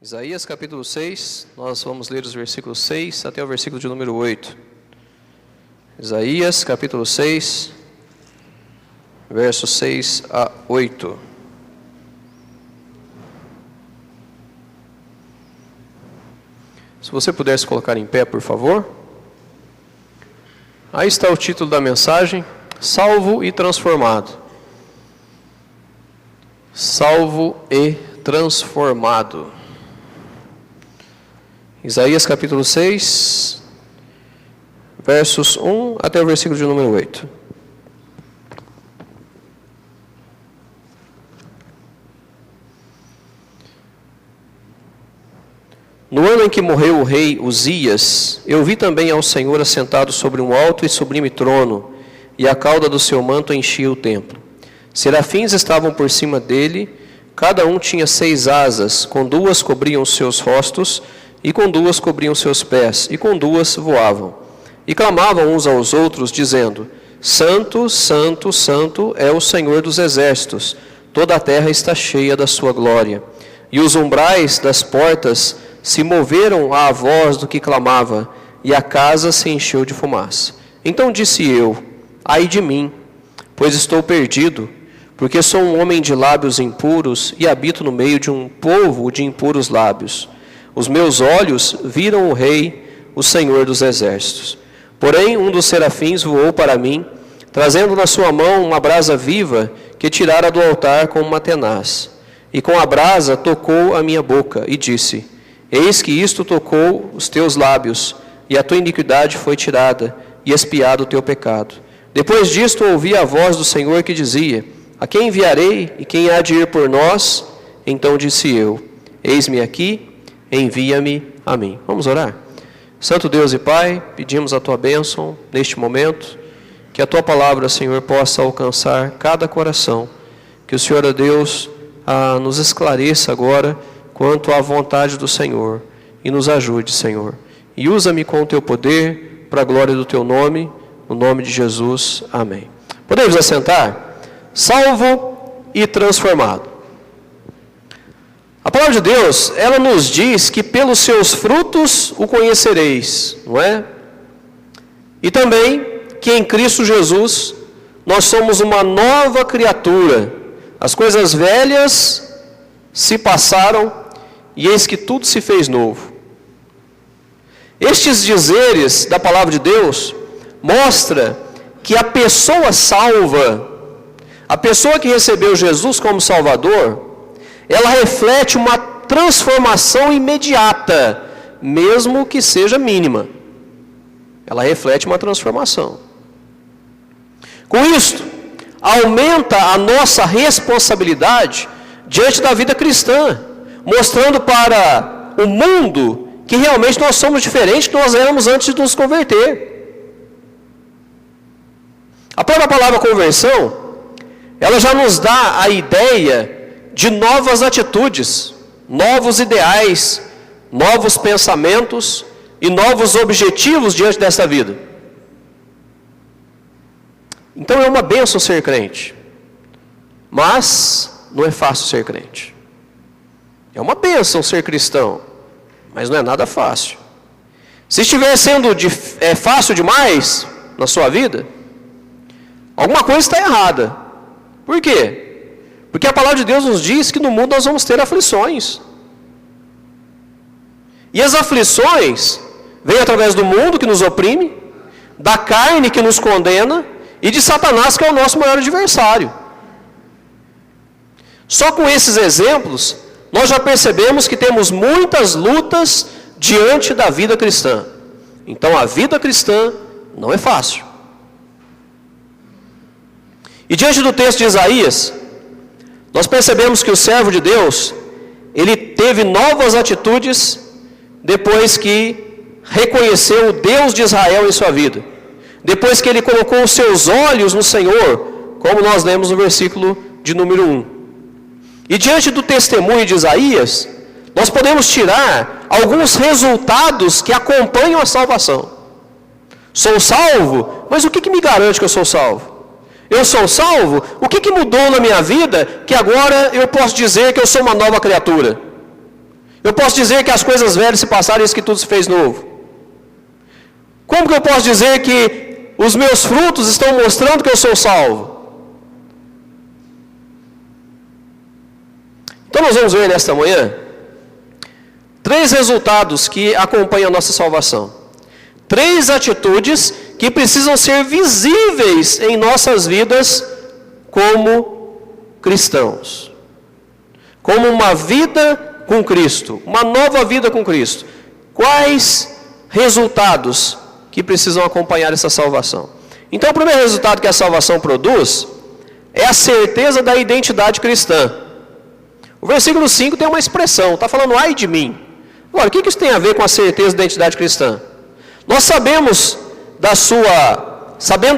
Isaías capítulo 6, nós vamos ler os versículos 6 até o versículo de número 8. Isaías capítulo 6, versos 6 a 8. Se você puder se colocar em pé, por favor. Aí está o título da mensagem: Salvo e Transformado. Salvo e transformado. Isaías capítulo 6, versos 1 até o versículo de número 8. No ano em que morreu o rei Uzias, eu vi também ao Senhor assentado sobre um alto e sublime trono, e a cauda do seu manto enchia o templo. Serafins estavam por cima dele, cada um tinha 6 asas, com 2 cobriam os seus rostos, e com 2 cobriam seus pés, e com 2 voavam. E clamavam uns aos outros, dizendo: Santo, Santo, Santo é o Senhor dos exércitos, toda a terra está cheia da sua glória. E os umbrais das portas se moveram à voz do que clamava, e a casa se encheu de fumaça. Então disse eu: ai de mim, pois estou perdido, porque sou um homem de lábios impuros, e habito no meio de um povo de impuros lábios. Os meus olhos viram o Rei, o Senhor dos exércitos. Porém, um dos serafins voou para mim, trazendo na sua mão uma brasa viva que tirara do altar com uma tenaz. E com a brasa tocou a minha boca e disse: Eis que isto tocou os teus lábios, e a tua iniquidade foi tirada, e expiado o teu pecado. Depois disto ouvi a voz do Senhor que dizia: A quem enviarei, e quem há de ir por nós? Então disse eu: Eis-me aqui, envia-me a mim. Vamos orar? Santo Deus e Pai, pedimos a Tua bênção neste momento, que a Tua palavra, Senhor, possa alcançar cada coração, que o Senhor, ó Deus, nos esclareça agora quanto à vontade do Senhor, e nos ajude, Senhor. E usa-me com o Teu poder, para a glória do Teu nome, no nome de Jesus. Amém. Podemos assentar? Salvo e transformado. A palavra de Deus, ela nos diz que pelos seus frutos o conhecereis, não é? E também que em Cristo Jesus nós somos uma nova criatura. As coisas velhas se passaram e eis que tudo se fez novo. Estes dizeres da palavra de Deus mostra que a pessoa salva, a pessoa que recebeu Jesus como Salvador, ela reflete uma transformação imediata, mesmo que seja mínima. Ela reflete uma transformação. Com isto, aumenta a nossa responsabilidade diante da vida cristã, mostrando para o mundo que realmente nós somos diferentes do que nós éramos antes de nos converter. A própria palavra conversão, ela já nos dá a ideia de novas atitudes, novos ideais, novos pensamentos e novos objetivos diante dessa vida. Então é uma bênção ser crente, mas não é fácil ser crente. É uma bênção ser cristão, mas não é nada fácil. Se estiver sendo fácil demais na sua vida, alguma coisa está errada. Por quê? Porque a palavra de Deus nos diz que no mundo nós vamos ter aflições. E as aflições vêm através do mundo que nos oprime, da carne que nos condena e de Satanás, que é o nosso maior adversário. Só com esses exemplos, nós já percebemos que temos muitas lutas diante da vida cristã. Então a vida cristã não é fácil. E diante do texto de Isaías, nós percebemos que o servo de Deus, ele teve novas atitudes depois que reconheceu o Deus de Israel em sua vida. Depois que ele colocou os seus olhos no Senhor, como nós lemos no versículo de número 1. E diante do testemunho de Isaías, nós podemos tirar alguns resultados que acompanham a salvação. Sou salvo, mas o que me garante que eu sou salvo? Eu sou salvo? O que mudou na minha vida que agora eu posso dizer que eu sou uma nova criatura? Eu posso dizer que as coisas velhas se passaram e que tudo se fez novo? Como que eu posso dizer que os meus frutos estão mostrando que eu sou salvo? Então nós vamos ver nesta manhã 3 resultados que acompanham a nossa salvação. 3 atitudes que precisam ser visíveis em nossas vidas como cristãos. Como uma vida com Cristo, uma nova vida com Cristo. Quais resultados que precisam acompanhar essa salvação? Então, o primeiro resultado que a salvação produz é a certeza da identidade cristã. O versículo 5 tem uma expressão, está falando, ai de mim. Agora, o que isso tem a ver com a certeza da identidade cristã? Nós sabendo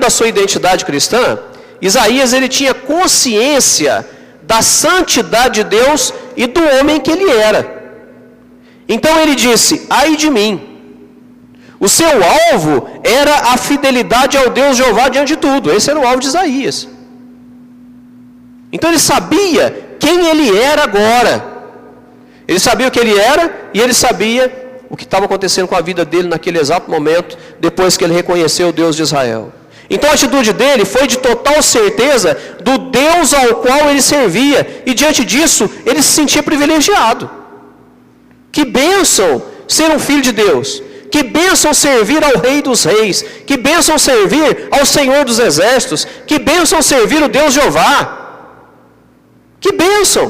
da sua identidade cristã, Isaías ele tinha consciência da santidade de Deus e do homem que ele era. Então ele disse, ai de mim. O seu alvo era a fidelidade ao Deus Jeová diante de tudo. Esse era o alvo de Isaías. Então ele sabia quem ele era agora. Ele sabia o que ele era e ele sabia o que estava acontecendo com a vida dele naquele exato momento, depois que ele reconheceu o Deus de Israel. Então a atitude dele foi de total certeza do Deus ao qual ele servia, e diante disso ele se sentia privilegiado. Que bênção ser um filho de Deus, que bênção servir ao Rei dos Reis, que bênção servir ao Senhor dos Exércitos, que bênção servir o Deus Jeová. Que bênção!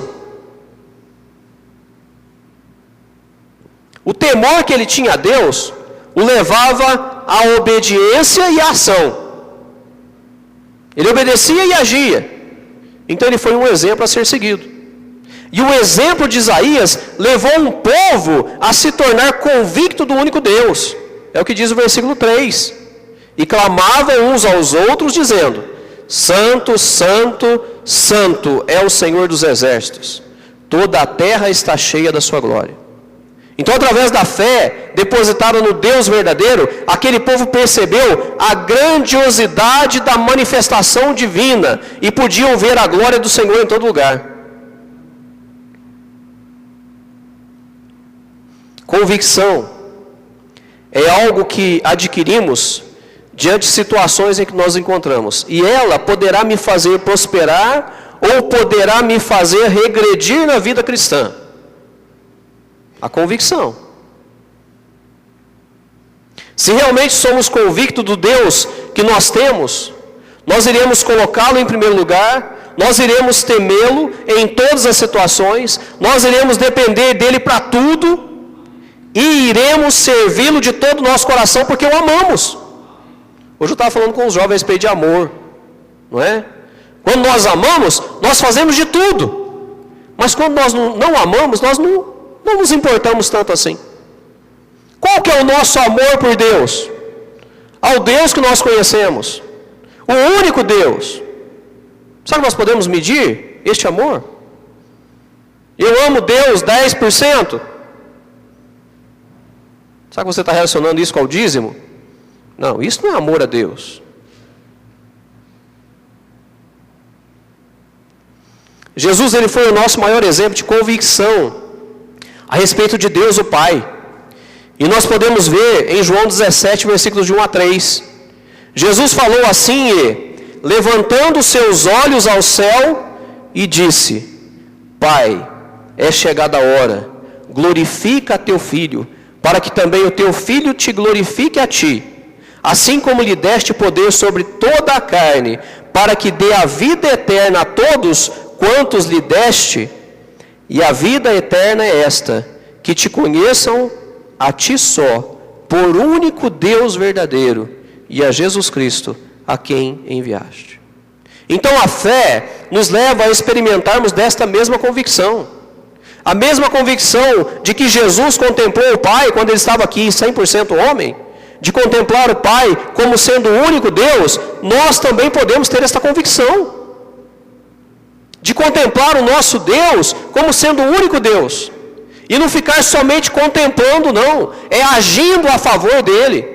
O temor que ele tinha a Deus o levava à obediência e à ação. Ele obedecia e agia. Então ele foi um exemplo a ser seguido. E o exemplo de Isaías levou um povo a se tornar convicto do único Deus. É o que diz o versículo 3. E clamavam uns aos outros dizendo, Santo, Santo, Santo é o Senhor dos Exércitos. Toda a terra está cheia da sua glória. Então, através da fé depositada no Deus verdadeiro, aquele povo percebeu a grandiosidade da manifestação divina e podiam ver a glória do Senhor em todo lugar. Convicção é algo que adquirimos diante de situações em que nós encontramos. E ela poderá me fazer prosperar ou poderá me fazer regredir na vida cristã. A convicção. Se realmente somos convictos do Deus que nós temos, nós iremos colocá-lo em primeiro lugar, nós iremos temê-lo em todas as situações, nós iremos depender dele para tudo, e iremos servi-lo de todo o nosso coração, porque o amamos. Hoje eu estava falando com os jovens a respeito de amor, não é? Quando nós amamos, nós fazemos de tudo, mas quando nós não amamos, nós não nos importamos tanto assim. Qual que é o nosso amor por Deus? Ao Deus que nós conhecemos, o único Deus. Sabe que nós podemos medir este amor? Eu amo Deus 10%. Sabe que você está relacionando isso com o dízimo? Não, isso não é amor a Deus. Jesus ele foi o nosso maior exemplo de convicção a respeito de Deus o Pai. E nós podemos ver em João 17, versículos de 1 a 3. Jesus falou assim, levantando seus olhos ao céu, e disse, Pai, é chegada a hora, glorifica a teu Filho, para que também o teu Filho te glorifique a ti, assim como lhe deste poder sobre toda a carne, para que dê a vida eterna a todos quantos lhe deste. E a vida eterna é esta, que te conheçam a ti só, por único Deus verdadeiro, e a Jesus Cristo, a quem enviaste. Então a fé nos leva a experimentarmos desta mesma convicção. A mesma convicção de que Jesus contemplou o Pai quando ele estava aqui 100% homem, de contemplar o Pai como sendo o único Deus, nós também podemos ter esta convicção. De contemplar o nosso Deus como sendo o único Deus. E não ficar somente contemplando, não. É agindo a favor dele.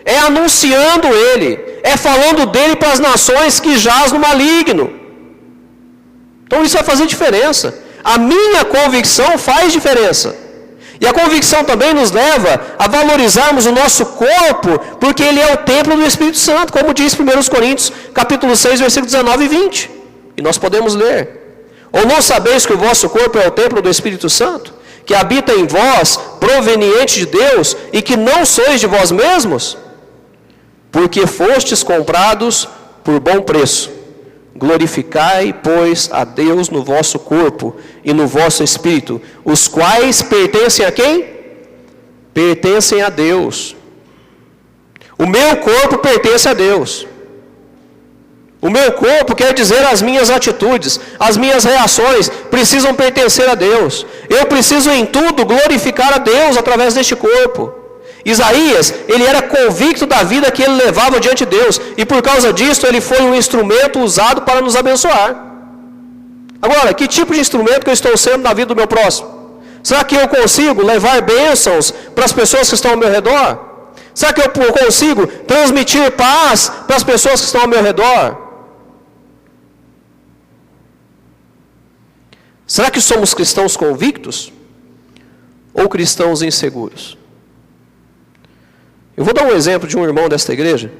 É anunciando ele. É falando dele para as nações que jaz no maligno. Então isso vai fazer diferença. A minha convicção faz diferença. E a convicção também nos leva a valorizarmos o nosso corpo, porque ele é o templo do Espírito Santo, como diz 1 Coríntios, capítulo 6, versículos 19 e 20. E nós podemos ler. Ou não sabeis que o vosso corpo é o templo do Espírito Santo, que habita em vós, proveniente de Deus, e que não sois de vós mesmos? Porque fostes comprados por bom preço. Glorificai, pois, a Deus no vosso corpo e no vosso espírito, os quais pertencem a quem? Pertencem a Deus. O meu corpo pertence a Deus. O meu corpo quer dizer as minhas atitudes, as minhas reações precisam pertencer a Deus. Eu preciso em tudo glorificar a Deus através deste corpo. Isaías, ele era convicto da vida que ele levava diante de Deus, e por causa disso ele foi um instrumento usado para nos abençoar. Agora, que tipo de instrumento que eu estou sendo na vida do meu próximo? Será que eu consigo levar bênçãos para as pessoas que estão ao meu redor? Será que eu consigo transmitir paz para as pessoas que estão ao meu redor? Será que somos cristãos convictos ou cristãos inseguros? Eu vou dar um exemplo de um irmão desta igreja,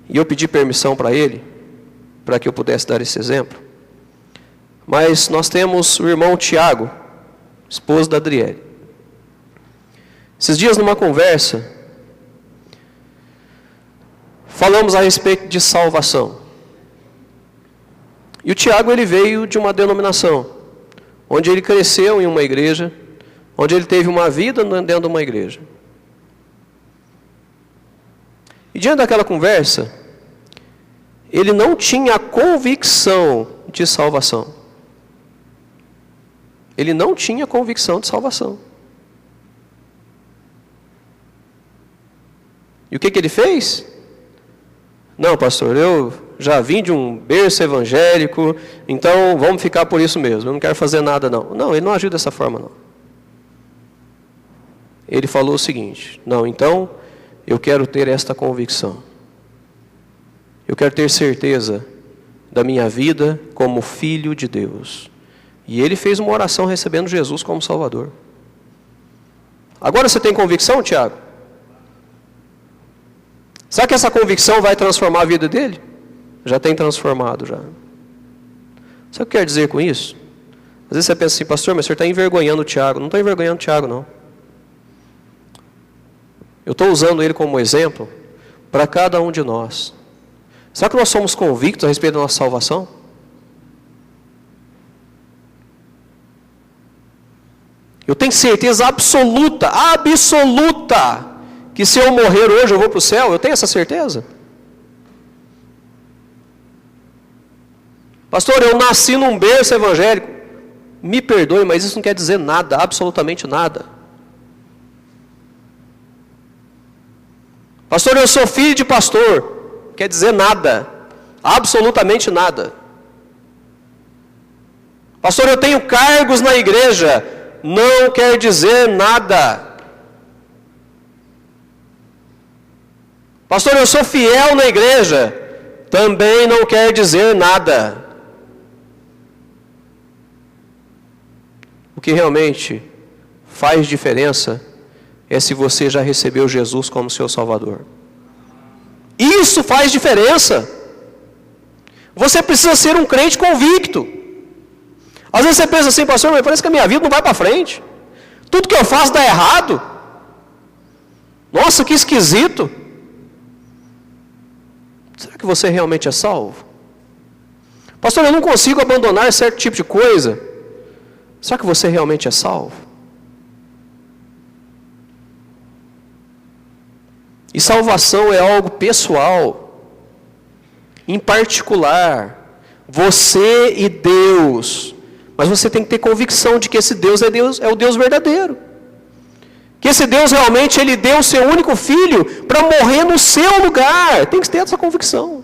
e eu pedi permissão para ele, para que eu pudesse dar esse exemplo. Mas nós temos o irmão Tiago, esposo da Adriele. Esses dias, numa conversa, falamos a respeito de salvação. E o Tiago, ele veio de uma denominação, onde ele cresceu em uma igreja, onde ele teve uma vida dentro de uma igreja. E diante daquela conversa, ele não tinha a convicção de salvação. Ele não tinha convicção de salvação. E o que ele fez? Não, pastor, eu já vim de um berço evangélico, então vamos ficar por isso mesmo, eu não quero fazer nada não. Não, ele não agiu dessa forma não. Ele falou o seguinte: não, então eu quero ter esta convicção. Eu quero ter certeza da minha vida como filho de Deus. E ele fez uma oração recebendo Jesus como Salvador. Agora você tem convicção, Tiago? Será que essa convicção vai transformar a vida dele? Já tem transformado, já. Sabe o que quer dizer com isso? Às vezes você pensa assim: pastor, mas o senhor está envergonhando o Tiago. Não estou envergonhando o Tiago, não. Eu estou usando ele como exemplo para cada um de nós. Será que nós somos convictos a respeito da nossa salvação? Eu tenho certeza absoluta, que se eu morrer hoje eu vou para o céu. Eu tenho essa certeza. Pastor, eu nasci num berço evangélico. Me perdoe, mas isso não quer dizer nada, absolutamente nada. Pastor, eu sou filho de pastor. Quer dizer nada, absolutamente nada. Pastor, eu tenho cargos na igreja. Não quer dizer nada. Pastor, eu sou fiel na igreja. Também não quer dizer nada. O que realmente faz diferença é se você já recebeu Jesus como seu Salvador. Isso faz diferença. Você precisa ser um crente convicto. Às vezes você pensa assim: pastor, mas parece que a minha vida não vai para frente. Tudo que eu faço dá errado. Nossa, que esquisito. Será que você realmente é salvo? Pastor, eu não consigo abandonar certo tipo de coisa. Será que você realmente é salvo? E salvação é algo pessoal, em particular, você e Deus. Mas você tem que ter convicção de que esse Deus é o Deus verdadeiro. Que esse Deus realmente, Ele deu o seu único filho para morrer no seu lugar. Tem que ter essa convicção.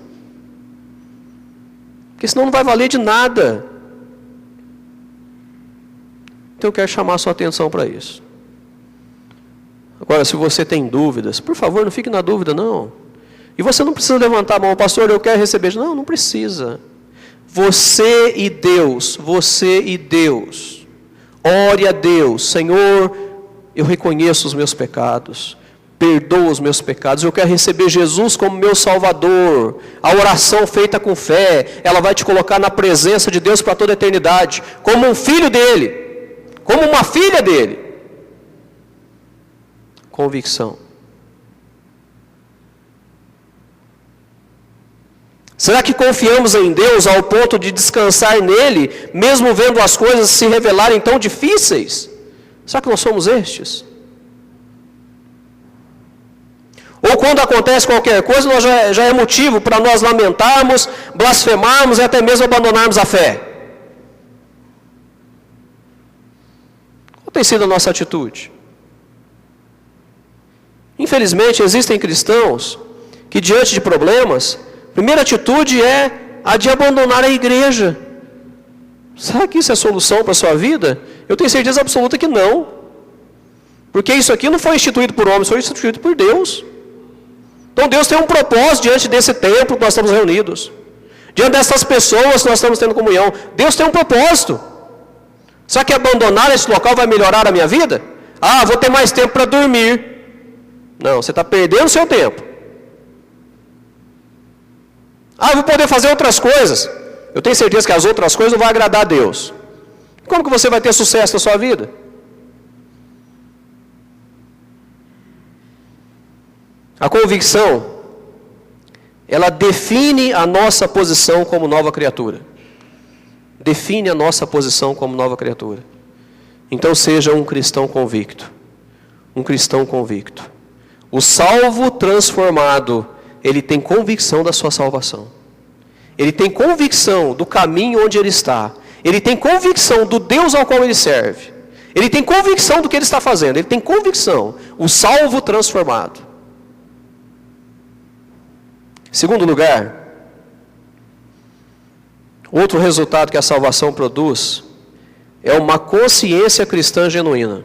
Porque senão não vai valer de nada. Então eu quero chamar a sua atenção para isso. Agora, se você tem dúvidas, por favor, não fique na dúvida, não. E você não precisa levantar a mão: pastor, eu quero receber. Não, não precisa. Você e Deus, Ore a Deus: Senhor, eu reconheço os meus pecados, perdoa os meus pecados, eu quero receber Jesus como meu Salvador. A oração feita com fé, ela vai te colocar na presença de Deus para toda a eternidade, como um filho dele, como uma filha dele. Convicção. Será que confiamos em Deus ao ponto de descansar nele, mesmo vendo as coisas se revelarem tão difíceis? Será que nós somos estes? Ou quando acontece qualquer coisa, nós já é motivo para nós lamentarmos, blasfemarmos e até mesmo abandonarmos a fé? Qual tem sido a nossa atitude? Infelizmente, existem cristãos que, diante de problemas, a primeira atitude é a de abandonar a igreja. Será que isso é solução para a sua vida? Eu tenho certeza absoluta que não. Porque isso aqui não foi instituído por homens, foi instituído por Deus. Então Deus tem um propósito diante desse templo que nós estamos reunidos. Diante dessas pessoas que nós estamos tendo comunhão. Deus tem um propósito. Será que abandonar esse local vai melhorar a minha vida? Ah, vou ter mais tempo para dormir. Não, você está perdendo o seu tempo. Ah, eu vou poder fazer outras coisas. Eu tenho certeza que as outras coisas não vão agradar a Deus. Como que você vai ter sucesso na sua vida? A convicção, ela define a nossa posição como nova criatura. Define a nossa posição como nova criatura. Então seja um cristão convicto. Um cristão convicto. O salvo transformado, ele tem convicção da sua salvação. Ele tem convicção do caminho onde ele está. Ele tem convicção do Deus ao qual ele serve. Ele tem convicção do que ele está fazendo. Ele tem convicção. O salvo transformado. Segundo lugar, outro resultado que a salvação produz é uma consciência cristã genuína.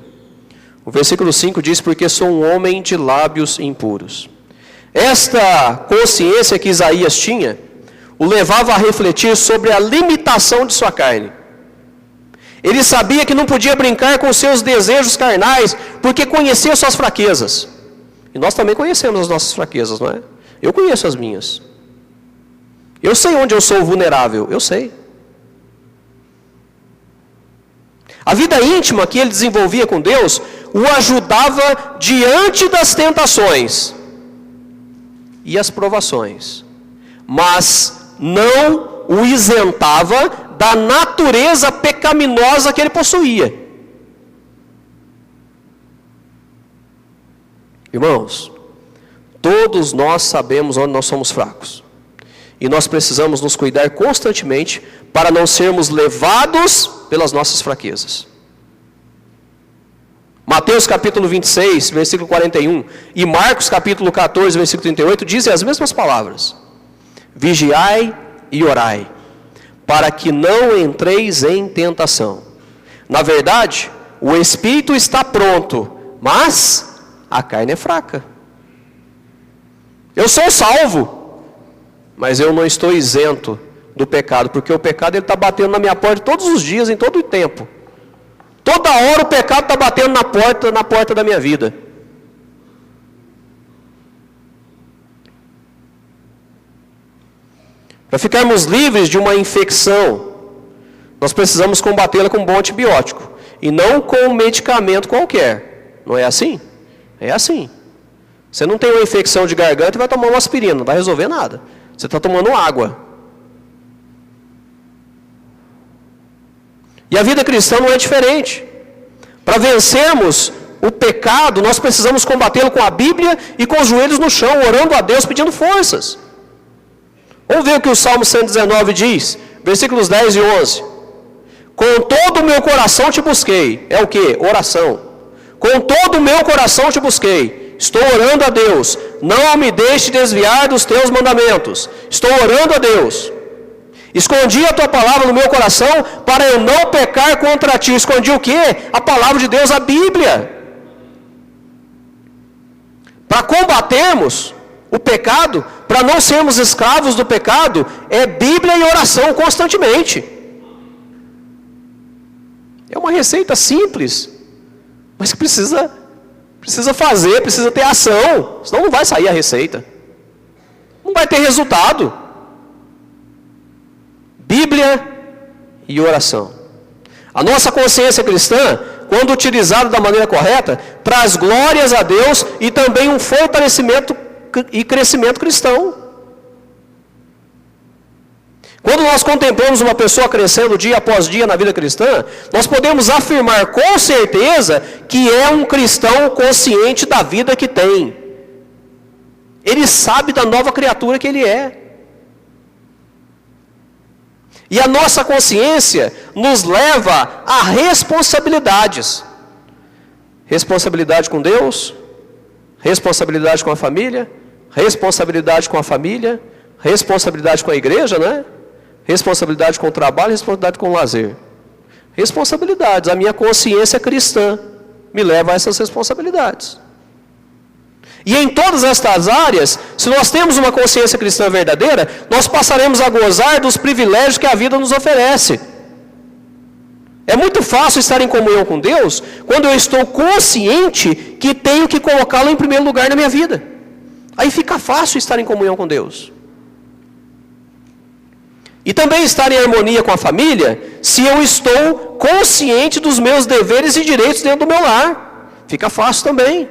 O versículo 5 diz: porque sou um homem de lábios impuros. Esta consciência que Isaías tinha, o levava a refletir sobre a limitação de sua carne. Ele sabia que não podia brincar com seus desejos carnais, porque conhecia suas fraquezas. E nós também conhecemos as nossas fraquezas, não é? Eu conheço as minhas. Eu sei onde eu sou vulnerável, eu sei. A vida íntima que ele desenvolvia com Deus, o ajudava diante das tentações e as provações, mas não o isentava da natureza pecaminosa que ele possuía. Irmãos, todos nós sabemos onde nós somos fracos, e nós precisamos nos cuidar constantemente para não sermos levados pelas nossas fraquezas. Mateus capítulo 26, versículo 41, e Marcos capítulo 14, versículo 38, dizem as mesmas palavras: vigiai e orai, para que não entreis em tentação. Na verdade, o espírito está pronto, mas a carne é fraca. Eu sou salvo, mas eu não estou isento do pecado, porque o pecado está batendo na minha porta todos os dias, em todo o tempo. Toda hora o pecado está batendo na porta da minha vida. Para ficarmos livres de uma infecção, nós precisamos combatê-la com um bom antibiótico, e não com um medicamento qualquer. Não é assim? É assim. Você não tem uma infecção de garganta e vai tomar uma aspirina, não vai resolver nada. Você está tomando água. E a vida cristã não é diferente. Para vencermos o pecado, nós precisamos combatê-lo com a Bíblia e com os joelhos no chão, orando a Deus, pedindo forças. Vamos ver o que o Salmo 119 diz, versículos 10 e 11. Com todo o meu coração te busquei. É o que? Oração. Com todo o meu coração te busquei. Estou orando a Deus. Não me deixe desviar dos teus mandamentos. Estou orando a Deus. Escondi a tua palavra no meu coração para eu não pecar contra ti. Escondi o quê? A palavra de Deus, a Bíblia. Para combatermos o pecado, para não sermos escravos do pecado, é Bíblia e oração constantemente. É uma receita simples, mas que precisa fazer, precisa ter ação, senão não vai sair a receita. Não vai ter resultado. Bíblia e oração. A nossa consciência cristã, quando utilizada da maneira correta, traz glórias a Deus e também um fortalecimento e crescimento cristão. Quando nós contemplamos uma pessoa crescendo dia após dia na vida cristã, nós podemos afirmar com certeza que é um cristão consciente da vida que tem. Ele sabe da nova criatura que ele é. E a nossa consciência nos leva a responsabilidades. Responsabilidade com Deus, responsabilidade com a família, responsabilidade com a família, responsabilidade com a igreja, né? Responsabilidade com o trabalho, responsabilidade com o lazer. Responsabilidades. A minha consciência cristã me leva a essas responsabilidades. E em todas estas áreas, se nós temos uma consciência cristã verdadeira, nós passaremos a gozar dos privilégios que a vida nos oferece. É muito fácil estar em comunhão com Deus quando eu estou consciente que tenho que colocá-lo em primeiro lugar na minha vida. Aí fica fácil estar em comunhão com Deus. E também estar em harmonia com a família, se eu estou consciente dos meus deveres e direitos dentro do meu lar. Fica fácil também.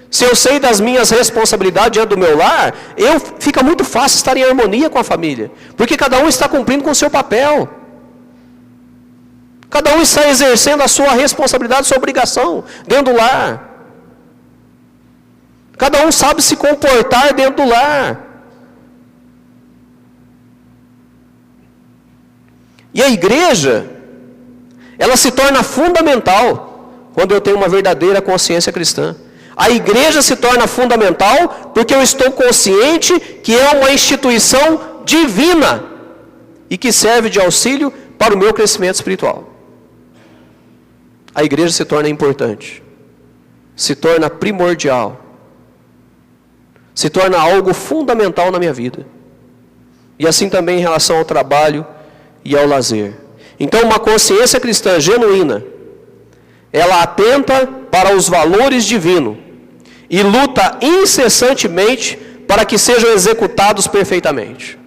Se eu sei das minhas responsabilidades diante do meu lar, fica muito fácil estar em harmonia com a família. Porque cada um está cumprindo com o seu papel. Cada um está exercendo a sua responsabilidade, a sua obrigação dentro do lar. Cada um sabe se comportar dentro do lar. E a igreja, ela se torna fundamental quando eu tenho uma verdadeira consciência cristã. A igreja se torna fundamental porque eu estou consciente que é uma instituição divina e que serve de auxílio para o meu crescimento espiritual. A igreja se torna importante, se torna primordial, se torna algo fundamental na minha vida. E assim também em relação ao trabalho e ao lazer. Então, uma consciência cristã genuína, ela atenta para os valores divinos e luta incessantemente para que sejam executados perfeitamente.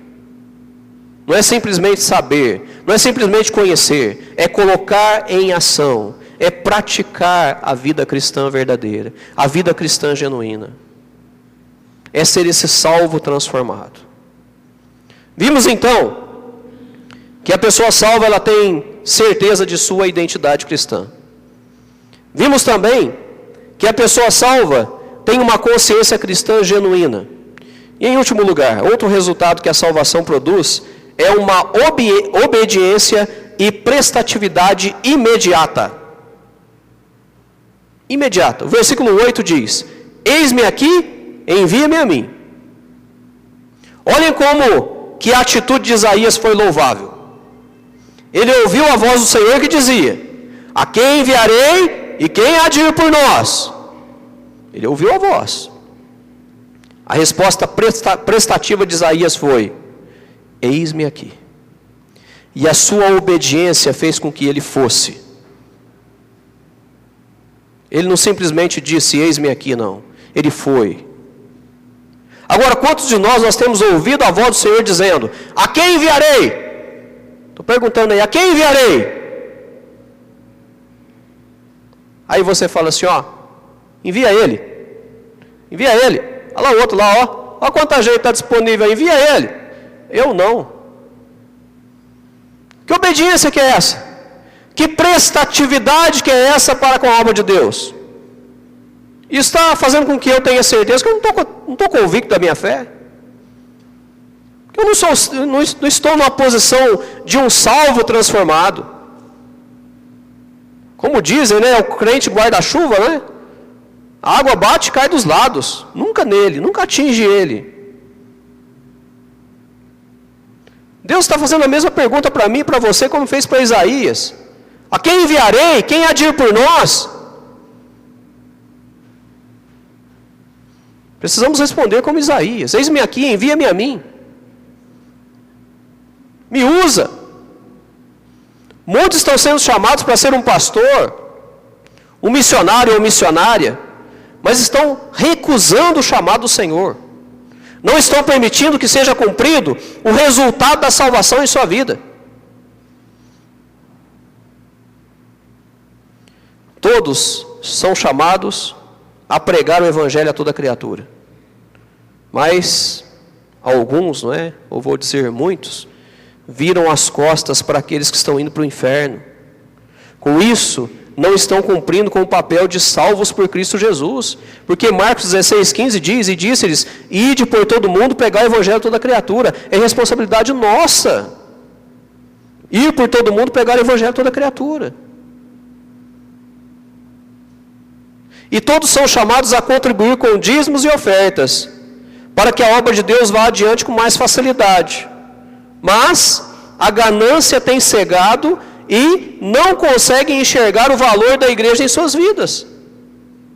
Não é simplesmente saber, não é simplesmente conhecer, é colocar em ação, é praticar a vida cristã verdadeira, a vida cristã genuína. É ser esse salvo transformado. Vimos então que a pessoa salva, ela tem certeza de sua identidade cristã. Vimos também que a pessoa salva tem uma consciência cristã genuína. E em último lugar, outro resultado que a salvação produz é uma obediência e prestatividade imediata. Imediata. O versículo 8 diz: eis-me aqui, envia-me a mim. Olhem como que a atitude de Isaías foi louvável. Ele ouviu a voz do Senhor que dizia: a quem enviarei e quem há de ir por nós? Ele ouviu a voz. A resposta prestativa de Isaías foi: eis-me aqui. E a sua obediência fez com que ele fosse. Ele não simplesmente disse: eis-me aqui, não. Ele foi. Agora, quantos de nós temos ouvido a voz do Senhor dizendo: a quem enviarei? Estou perguntando aí: a quem enviarei? Aí você fala assim: ó, envia ele. Envia ele. Olha lá o outro lá, ó. Olha quanta gente está disponível aí. Envia ele. Eu não. Que obediência que é essa? Que prestatividade que é essa para com a obra de Deus? Isso está fazendo com que eu tenha certeza que eu não estou convicto da minha fé. Eu não estou numa posição de um salvo transformado. Como dizem, né? O crente guarda-chuva, né? A água bate e cai dos lados. Nunca nele, nunca atinge ele. Deus está fazendo a mesma pergunta para mim e para você como fez para Isaías. A quem enviarei? Quem há de ir por nós? Precisamos responder como Isaías: eis-me aqui, envia-me a mim. Me usa. Muitos estão sendo chamados para ser um pastor, um missionário ou missionária, mas estão recusando o chamado do Senhor. Não estão permitindo que seja cumprido o resultado da salvação em sua vida. Todos são chamados a pregar o Evangelho a toda criatura. Mas alguns, não é? Ou vou dizer muitos, viram as costas para aqueles que estão indo para o inferno. Com isso, não estão cumprindo com o papel de salvos por Cristo Jesus. Porque Marcos 16:15 diz, e disse-lhes, ide por todo mundo pregar o Evangelho a toda criatura. É responsabilidade nossa. Ir por todo mundo pregar o Evangelho a toda criatura. E todos são chamados a contribuir com dízimos e ofertas, para que a obra de Deus vá adiante com mais facilidade. Mas a ganância tem cegado e não conseguem enxergar o valor da igreja em suas vidas.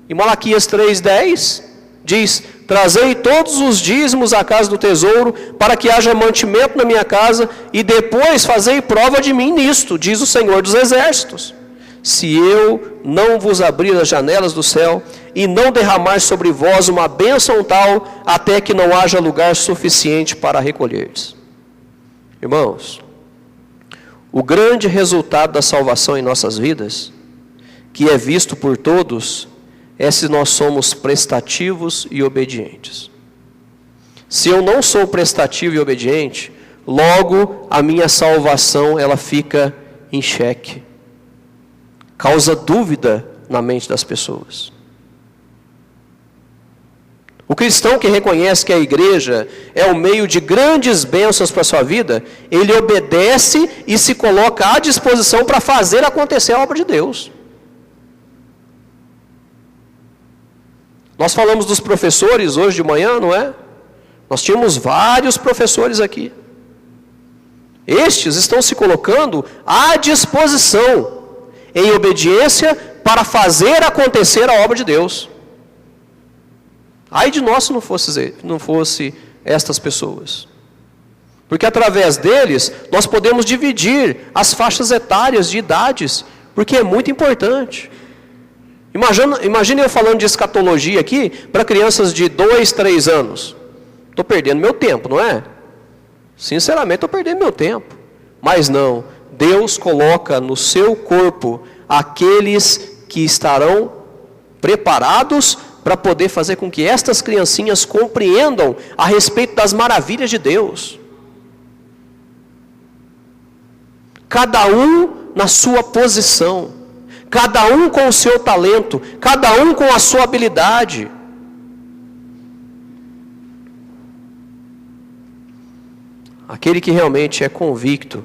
Em Malaquias 3:10 diz, trazei todos os dízimos à casa do tesouro, para que haja mantimento na minha casa, e depois fazei prova de mim nisto, diz o Senhor dos Exércitos. Se eu não vos abrir as janelas do céu, e não derramar sobre vós uma bênção tal, até que não haja lugar suficiente para recolheres. Irmãos, o grande resultado da salvação em nossas vidas, que é visto por todos, é se nós somos prestativos e obedientes. Se eu não sou prestativo e obediente, logo a minha salvação ela fica em xeque. Causa dúvida na mente das pessoas. O cristão que reconhece que a igreja é o meio de grandes bênçãos para a sua vida, ele obedece e se coloca à disposição para fazer acontecer a obra de Deus. Nós falamos dos professores hoje de manhã, não é? Nós tínhamos vários professores aqui. Estes estão se colocando à disposição, em obediência, para fazer acontecer a obra de Deus. Ai de nós se não fosse estas pessoas. Porque através deles, nós podemos dividir as faixas etárias de idades, porque é muito importante. Imagine eu falando de escatologia aqui, para crianças de 2, 3 anos. Estou perdendo meu tempo, não é? Sinceramente, estou perdendo meu tempo. Mas não, Deus coloca no seu corpo aqueles que estarão preparados para poder fazer com que estas criancinhas compreendam a respeito das maravilhas de Deus. Cada um na sua posição, cada um com o seu talento, cada um com a sua habilidade. Aquele que realmente é convicto,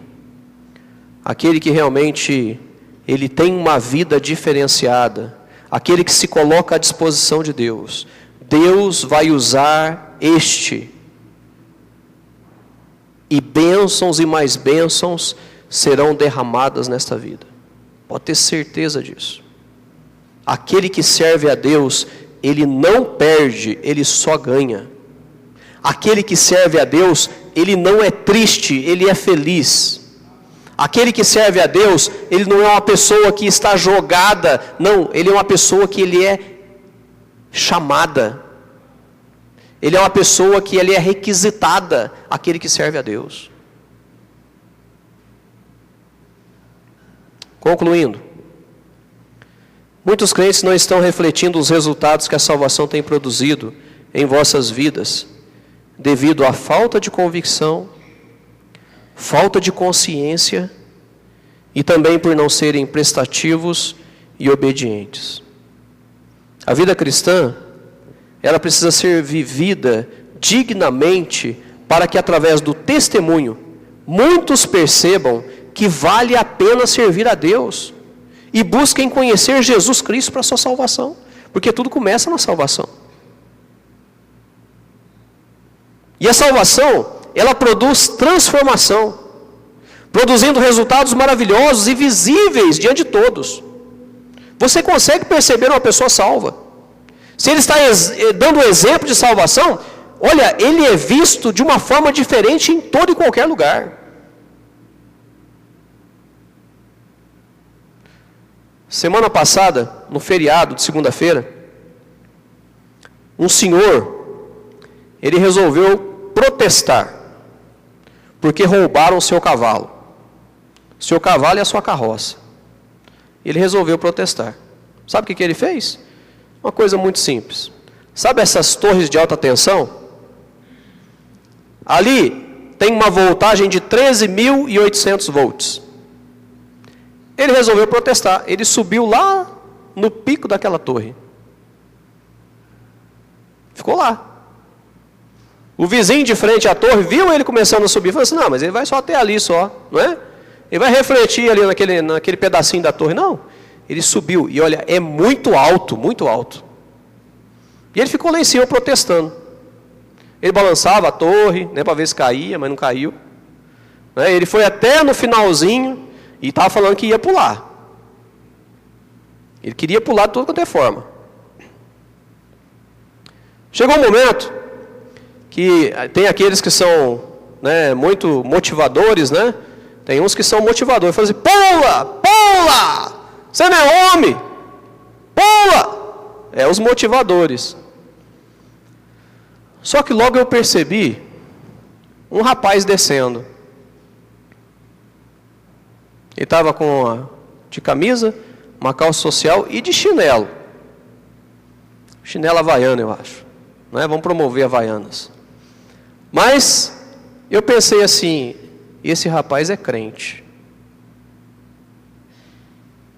aquele que realmente ele tem uma vida diferenciada, aquele que se coloca à disposição de Deus, Deus vai usar este, e bênçãos e mais bênçãos serão derramadas nesta vida. Pode ter certeza disso. Aquele que serve a Deus, ele não perde, ele só ganha. Aquele que serve a Deus, ele não é triste, ele é feliz. Aquele que serve a Deus, ele não é uma pessoa que está jogada, não, ele é uma pessoa que ele é chamada. Ele é uma pessoa que ele é requisitada, aquele que serve a Deus. Concluindo, muitos crentes não estão refletindo os resultados que a salvação tem produzido em vossas vidas, devido à falta de convicção, falta de consciência e também por não serem prestativos e obedientes. A vida cristã, ela precisa ser vivida dignamente para que através do testemunho muitos percebam que vale a pena servir a Deus e busquem conhecer Jesus Cristo para a sua salvação, porque tudo começa na salvação. E a salvação, ela produz transformação, produzindo resultados maravilhosos e visíveis diante de todos. Você consegue perceber uma pessoa salva? Se ele está dando exemplo de salvação, olha, ele é visto de uma forma diferente em todo e qualquer lugar. Semana passada, no feriado de segunda-feira, um senhor, ele resolveu protestar, porque roubaram o seu cavalo. O seu cavalo e a sua carroça. Ele resolveu protestar. Sabe o que ele fez? Uma coisa muito simples. Sabe essas torres de alta tensão? Ali tem uma voltagem de 13.800 volts. Ele resolveu protestar. Ele subiu lá no pico daquela torre. Ficou lá. O vizinho de frente à torre viu ele começando a subir. Falou assim, não, mas ele vai só até ali só, não é? Ele vai refletir ali naquele pedacinho da torre. Não, ele subiu. E olha, é muito alto, muito alto. E ele ficou lá em cima protestando. Ele balançava a torre, né, para ver se caía, mas não caiu. Né, ele foi até no finalzinho e estava falando que ia pular. Ele queria pular de toda qualquer forma. Chegou um momento que tem aqueles que são, né, muito motivadores, né? Tem uns que são motivadores. Falam assim, pula, pula! Você não é homem! Pula! É os motivadores. Só que logo eu percebi um rapaz descendo. Ele estava de camisa, uma calça social e de chinelo. Chinelo havaiano, eu acho. Não é? Vamos promover havaianas. Mas eu pensei assim, esse rapaz é crente.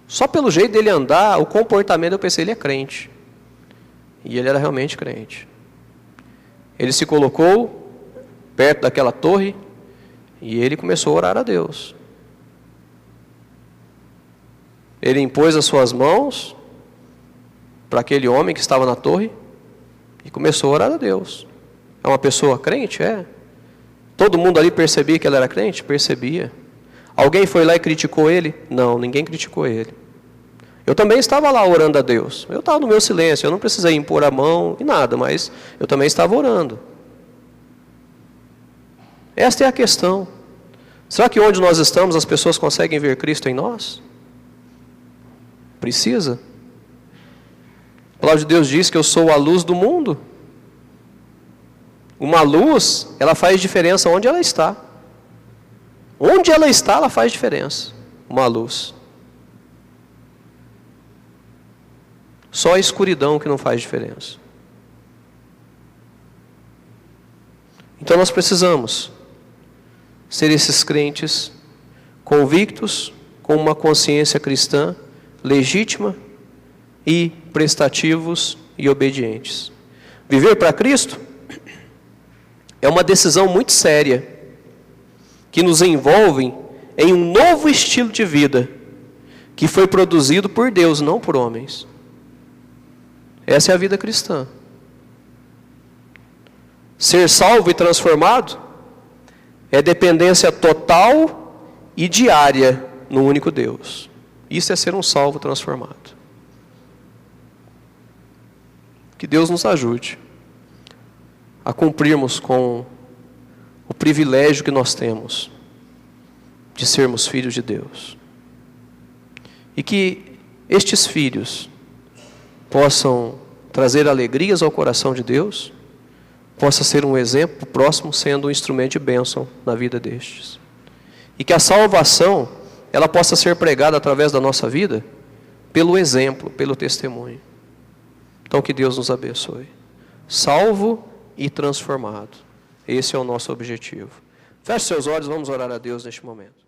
Só pelo jeito dele andar, o comportamento, eu pensei, ele é crente. E ele era realmente crente. Ele se colocou perto daquela torre e ele começou a orar a Deus. Ele impôs as suas mãos para aquele homem que estava na torre e começou a orar a Deus. É uma pessoa crente? É. Todo mundo ali percebia que ele era crente? Percebia. Alguém foi lá e criticou ele? Não, ninguém criticou ele. Eu também estava lá orando a Deus. Eu estava no meu silêncio, eu não precisei impor a mão e nada, mas eu também estava orando. Esta é a questão. Será que onde nós estamos as pessoas conseguem ver Cristo em nós? Precisa. A palavra de Deus diz que eu sou a luz do mundo. Uma luz, ela faz diferença onde ela está. Onde ela está, ela faz diferença. Uma luz. Só a escuridão que não faz diferença. Então nós precisamos ser esses crentes convictos, com uma consciência cristã legítima e prestativos e obedientes. Viver para Cristo é uma decisão muito séria, que nos envolve em um novo estilo de vida, que foi produzido por Deus, não por homens. Essa é a vida cristã. Ser salvo e transformado é dependência total e diária no único Deus. Isso é ser um salvo transformado. Que Deus nos ajude a cumprirmos com o privilégio que nós temos de sermos filhos de Deus. E que estes filhos possam trazer alegrias ao coração de Deus, possa ser um exemplo próximo, sendo um instrumento de bênção na vida destes. E que a salvação, ela possa ser pregada através da nossa vida, pelo exemplo, pelo testemunho. Então que Deus nos abençoe. Salvo e transformado. Esse é o nosso objetivo. Feche seus olhos, vamos orar a Deus neste momento.